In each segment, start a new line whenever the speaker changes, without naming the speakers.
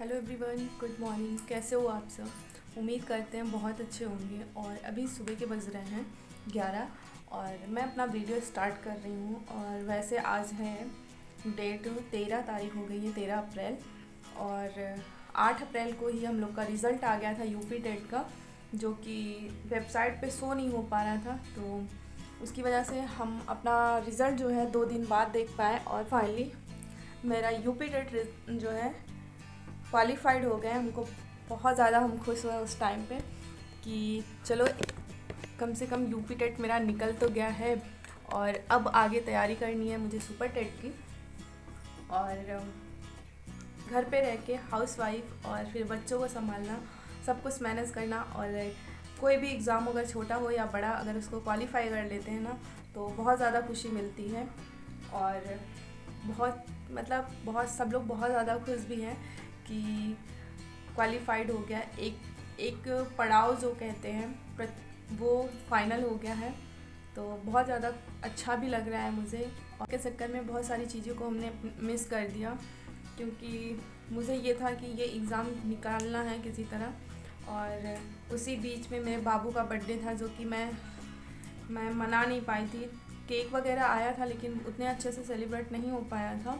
Hello everyone, good morning. कैसे हो आप सब? उम्मीद करते हैं बहुत अच्छे होंगे। और अभी सुबह के बज रहे हैं 11 और मैं अपना वीडियो स्टार्ट कर रही हूँ। और वैसे आज है डेट 13 तारीख हो गई है, 13 अप्रैल। और 8 अप्रैल को ही हम लोग का रिज़ल्ट आ गया था यूपी टेट का, जो कि वेबसाइट पे शो नहीं हो पा रहा था। तो उसकी वजह से हम अपना रिज़ल्ट जो है 2 दिन बाद देख पाए। और फाइनली मेरा यूपी टेट जो है क्वालिफाइड हो गए। हमको बहुत ज़्यादा हम खुश हुए उस टाइम पे कि चलो कम से कम यूपी टेट मेरा निकल तो गया है। और अब आगे तैयारी करनी है मुझे सुपर टेट की। और घर पे रह के हाउस वाइफ और फिर बच्चों को संभालना, सब कुछ मैनेज करना। और कोई भी एग्ज़ाम अगर छोटा हो या बड़ा, अगर उसको क्वालिफाई कर लेते हैं ना, तो बहुत ज़्यादा खुशी मिलती है। और बहुत सब लोग बहुत ज़्यादा खुश भी हैं कि क्वालिफाइड हो गया। एक पड़ाव जो कहते हैं वो फाइनल हो गया है। तो बहुत ज़्यादा अच्छा भी लग रहा है मुझे। और के चक्कर में बहुत सारी चीज़ों को हमने मिस कर दिया, क्योंकि मुझे ये था कि ये एग्ज़ाम निकालना है किसी तरह। और उसी बीच में मेरे बाबू का बर्थडे था, जो कि मैं मना नहीं पाई थी। केक वगैरह आया था लेकिन उतने अच्छे से सेलिब्रेट नहीं हो पाया था।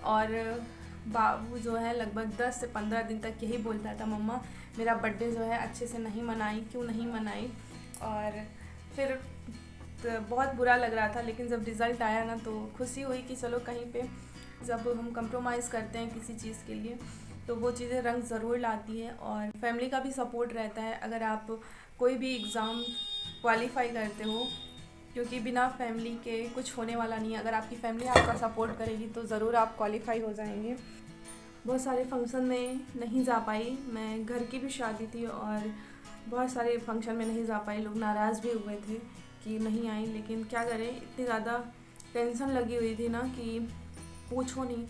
और बाबू जो है लगभग 10 से 15 दिन तक यही बोलता था, मम्मा मेरा बर्थडे जो है अच्छे से नहीं मनाई, क्यों नहीं मनाई। और फिर तो बहुत बुरा लग रहा था। लेकिन जब रिज़ल्ट आया ना, तो खुशी हुई कि चलो कहीं पे जब हम कंप्रोमाइज़ करते हैं किसी चीज़ के लिए, तो वो चीज़ें रंग ज़रूर लाती है। और फैमिली का भी सपोर्ट रहता है अगर आप कोई भी एग्ज़ाम क्वालिफाई करते हो, क्योंकि बिना फैमिली के कुछ होने वाला नहीं है। अगर आपकी फैमिली आपका सपोर्ट करेगी तो ज़रूर आप क्वालिफाई हो जाएंगे। बहुत सारे फंक्शन में नहीं जा पाई, मैं घर की भी शादी थी और बहुत सारे फंक्शन में नहीं जा पाई। लोग नाराज़ भी हुए थे कि नहीं आई, लेकिन क्या करें, इतनी ज़्यादा टेंशन लगी हुई थी ना कि पूछो नहीं।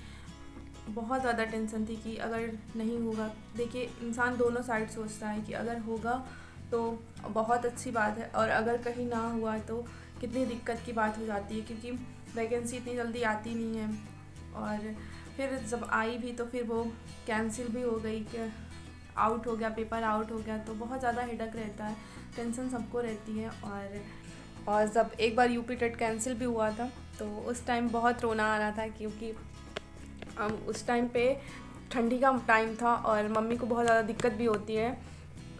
बहुत ज़्यादा टेंशन थी कि अगर नहीं होगा, देखिए इंसान दोनों साइड सोचता है कि अगर होगा तो बहुत अच्छी बात है, और अगर कहीं ना हुआ तो कितनी दिक्कत की बात हो जाती है, क्योंकि वैकेंसी इतनी जल्दी आती नहीं है। और फिर जब आई भी तो फिर वो कैंसिल भी हो गई कि आउट हो गया, पेपर आउट हो गया। तो बहुत ज़्यादा हेडक रहता है, टेंशन सबको रहती है। और जब एक बार यूपी टेट कैंसिल भी हुआ था, तो उस टाइम बहुत रोना आ रहा था, क्योंकि उस टाइम पे ठंडी का टाइम था और मम्मी को बहुत ज़्यादा दिक्कत भी होती है।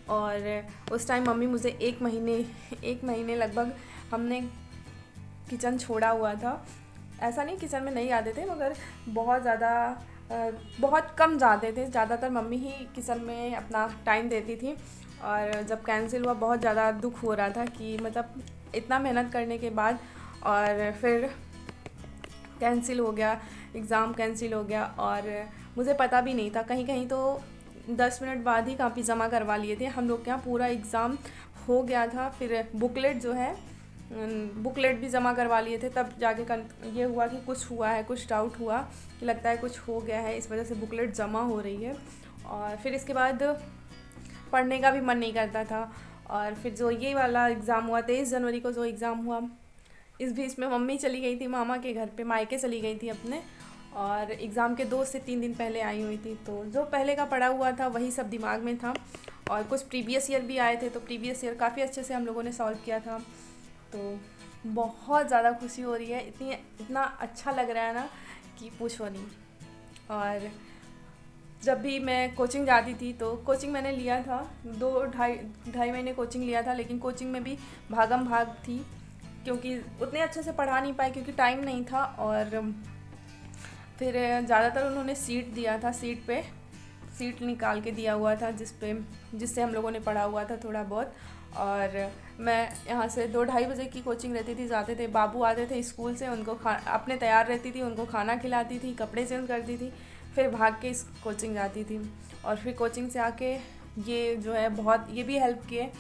और उस टाइम मम्मी मुझे एक महीने लगभग हमने किचन छोड़ा हुआ था। ऐसा नहीं किचन में नहीं आते थे, मगर बहुत ज़्यादा बहुत कम जाते थे। ज़्यादातर मम्मी ही किचन में अपना टाइम देती थी। और जब कैंसिल हुआ बहुत ज़्यादा दुख हो रहा था कि मतलब इतना मेहनत करने के बाद और फिर कैंसिल हो गया, एग्ज़ाम कैंसिल हो गया। और मुझे पता भी नहीं था, कहीं कहीं तो 10 मिनट बाद ही कापी जमा करवा लिए थे हम लोग के यहाँ। पूरा एग्ज़ाम हो गया था, फिर बुकलेट भी जमा करवा लिए थे, तब जाके ये हुआ कि कुछ हुआ है, कुछ डाउट हुआ कि लगता है कुछ हो गया है, इस वजह से बुकलेट जमा हो रही है। और फिर इसके बाद पढ़ने का भी मन नहीं करता था। और फिर जो ये वाला एग्ज़ाम हुआ 23 जनवरी को जो एग्ज़ाम हुआ, इस बीच में मम्मी चली गई थी मामा के घर पे, मायके चली गई थी अपने। और एग्ज़ाम के 2 से 3 दिन पहले आई हुई थी, तो जो पहले का पढ़ा हुआ था वही सब दिमाग में था। और कुछ प्रीवियस ईयर भी आए थे, तो प्रीवियस ईयर काफ़ी अच्छे से हम लोगों ने सॉल्व किया था। तो बहुत ज़्यादा खुशी हो रही है, इतना अच्छा लग रहा है ना कि पूछो नहीं। और जब भी मैं कोचिंग जाती थी, तो कोचिंग मैंने लिया था 2 ढाई महीने कोचिंग लिया था, लेकिन कोचिंग में भी भागम भाग थी, क्योंकि उतने अच्छे से पढ़ा नहीं पाए क्योंकि टाइम नहीं था। और फिर ज़्यादातर उन्होंने सीट दिया था, सीट निकाल के दिया हुआ था जिससे हम लोगों ने पढ़ा हुआ था थोड़ा बहुत। और मैं यहाँ से 2 ढाई बजे की कोचिंग रहती थी, जाते थे, बाबू आते थे स्कूल से, उनको अपने तैयार रहती थी, उनको खाना खिलाती थी, कपड़े चेंज करती थी, फिर भाग के इस कोचिंग जाती थी। और फिर कोचिंग से आके ये जो है बहुत ये भी हेल्प किए।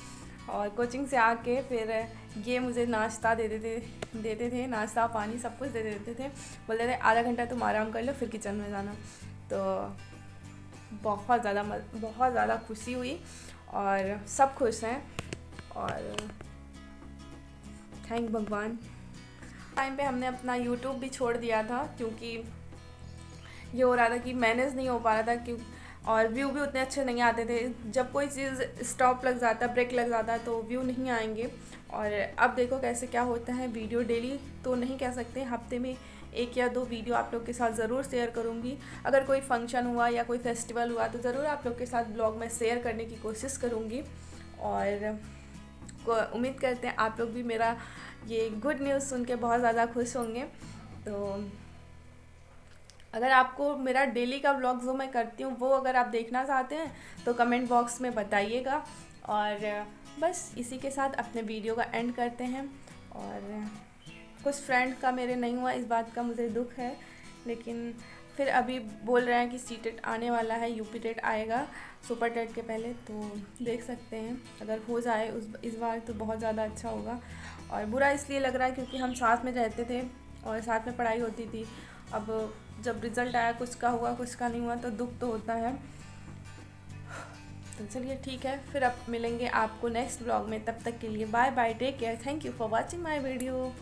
और कोचिंग से आके फिर ये मुझे नाश्ता देते थे, नाश्ता पानी सब कुछ दे देते थे, बोलते थे आधा घंटा तुम आराम कर लो फिर किचन में जाना। तो बहुत ज़्यादा खुशी हुई और सब खुश हैं। और थैंक भगवान। टाइम पे हमने अपना यूट्यूब भी छोड़ दिया था, क्योंकि ये हो रहा था कि मैनेज नहीं हो पा रहा था, क्यों। और व्यू भी उतने अच्छे नहीं आते थे। जब कोई चीज़ स्टॉप लग जाता, ब्रेक लग जाता तो व्यू नहीं आएंगे। और अब देखो कैसे क्या होता है। वीडियो डेली तो नहीं कह सकते, हफ्ते में 1 या 2 वीडियो आप लोग के साथ ज़रूर शेयर करूँगी। अगर कोई फंक्शन हुआ या कोई फेस्टिवल हुआ तो ज़रूर आप लोग के साथ ब्लॉग में शेयर करने की कोशिश करूँगी। और उम्मीद करते हैं आप लोग भी मेरा ये गुड न्यूज़ सुन के बहुत ज़्यादा खुश होंगे। तो अगर आपको मेरा डेली का व्लॉग जो मैं करती हूँ वो अगर आप देखना चाहते हैं तो कमेंट बॉक्स में बताइएगा। और बस इसी के साथ अपने वीडियो का एंड करते हैं। और कुछ फ्रेंड का मेरे नहीं हुआ, इस बात का मुझे दुख है, लेकिन फिर अभी बोल रहे हैं कि सी टेट आने वाला है, यूपी टेट आएगा सुपर टेट के पहले, तो देख सकते हैं अगर हो जाए इस बार तो बहुत ज़्यादा अच्छा होगा। और बुरा इसलिए लग रहा है क्योंकि हम साथ में रहते थे और साथ में पढ़ाई होती थी। अब जब रिज़ल्ट आया कुछ का हुआ कुछ का नहीं हुआ तो दुख तो होता है। तो चलिए ठीक है, फिर अब मिलेंगे आपको नेक्स्ट ब्लॉग में। तब तक के लिए bye bye, take care, thank you for watching my video.